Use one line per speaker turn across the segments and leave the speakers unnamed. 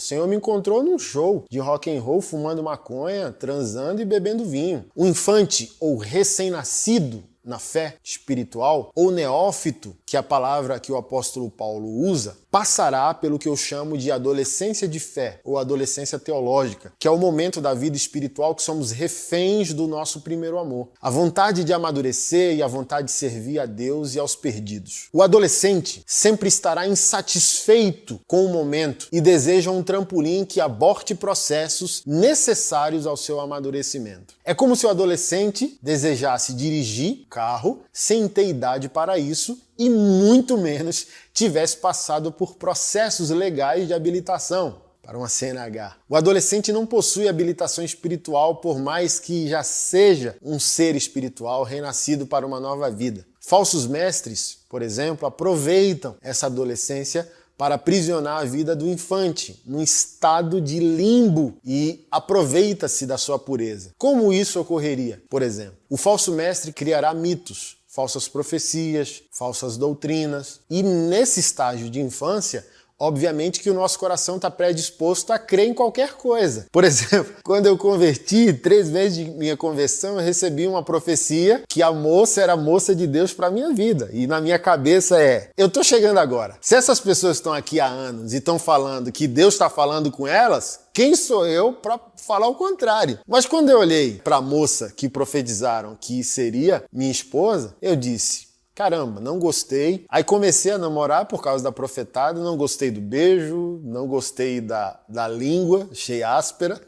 O Senhor me encontrou num show de rock and roll, fumando maconha, transando e bebendo vinho. O infante ou recém-nascido na fé espiritual, ou neófito, que é a palavra que o apóstolo Paulo usa, passará pelo que eu chamo de adolescência de fé, ou adolescência teológica, que é o momento da vida espiritual que somos reféns do nosso primeiro amor. A vontade de amadurecer e a vontade de servir a Deus e aos perdidos. O adolescente sempre estará insatisfeito com o momento e deseja um trampolim que aborte processos necessários ao seu amadurecimento. É como se o adolescente desejasse dirigir carro sem ter idade para isso e muito menos tivesse passado por processos legais de habilitação para uma CNH. O adolescente não possui habilitação espiritual por mais que já seja um ser espiritual renascido para uma nova vida. Falsos mestres, por exemplo, aproveitam essa adolescência para aprisionar a vida do infante, num estado de limbo, e aproveita-se da sua pureza. Como isso ocorreria? Por exemplo, o falso mestre criará mitos, falsas profecias, falsas doutrinas, e nesse estágio de infância, obviamente que o nosso coração está predisposto a crer em qualquer coisa. Por exemplo, quando eu converti, 3 meses de minha conversão, eu recebi uma profecia que a moça era a moça de Deus para a minha vida. E na minha cabeça eu estou chegando agora. Se essas pessoas estão aqui há anos e estão falando que Deus está falando com elas, quem sou eu para falar o contrário? Mas quando eu olhei para a moça que profetizaram que seria minha esposa, eu disse: caramba, não gostei. Aí comecei a namorar por causa da profetada, não gostei do beijo, não gostei da língua, achei áspera.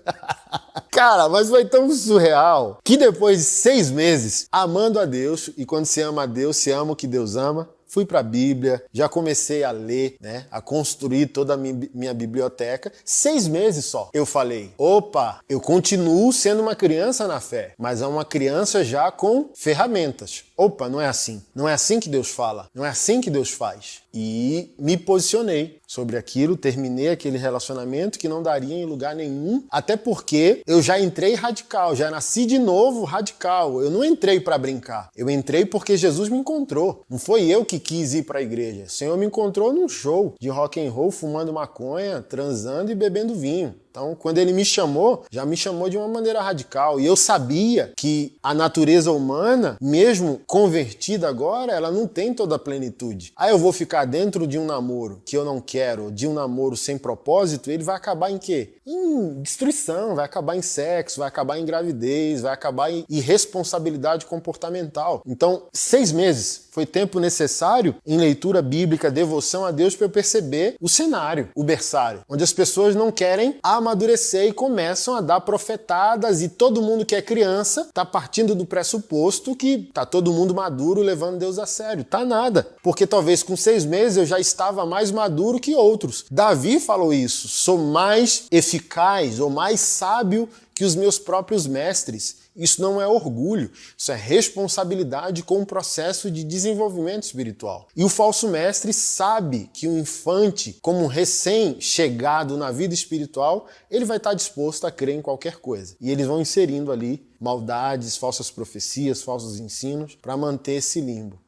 Cara, mas foi tão surreal que depois de 6 meses amando a Deus, e quando se ama a Deus, se ama o que Deus ama, fui para a Bíblia, já comecei a ler, a construir toda a minha biblioteca. 6 meses só. Eu falei, opa, eu continuo sendo uma criança na fé, mas é uma criança já com ferramentas. Opa, não é assim. Não é assim que Deus fala. Não é assim que Deus faz. E me posicionei sobre aquilo, terminei aquele relacionamento que não daria em lugar nenhum, até porque eu já entrei radical, já nasci de novo radical. Eu não entrei para brincar. Eu entrei porque Jesus me encontrou. Não foi eu que quis ir para a igreja. O Senhor me encontrou num show de rock and roll, fumando maconha, transando e bebendo vinho. Então, quando ele me chamou, já me chamou de uma maneira radical. E eu sabia que a natureza humana, mesmo convertida agora, ela não tem toda a plenitude. Aí eu vou ficar dentro de um namoro que eu não quero, de um namoro sem propósito, ele vai acabar em quê? Em destruição, vai acabar em sexo, vai acabar em gravidez, vai acabar em irresponsabilidade comportamental. Então, 6 meses foi tempo necessário em leitura bíblica, devoção a Deus, para eu perceber o cenário, o berçário, onde as pessoas não querem amadurecer e começam a dar profetadas, e todo mundo que é criança está partindo do pressuposto que tá todo mundo maduro levando Deus a sério. Tá nada, porque talvez com 6 meses eu já estava mais maduro que outros. Davi falou isso, sou mais eficaz ou mais sábio que os meus próprios mestres. Isso não é orgulho, isso é responsabilidade com o processo de desenvolvimento espiritual. E o falso mestre sabe que o infante, como um recém-chegado na vida espiritual, ele vai estar disposto a crer em qualquer coisa. E eles vão inserindo ali maldades, falsas profecias, falsos ensinos, para manter esse limbo.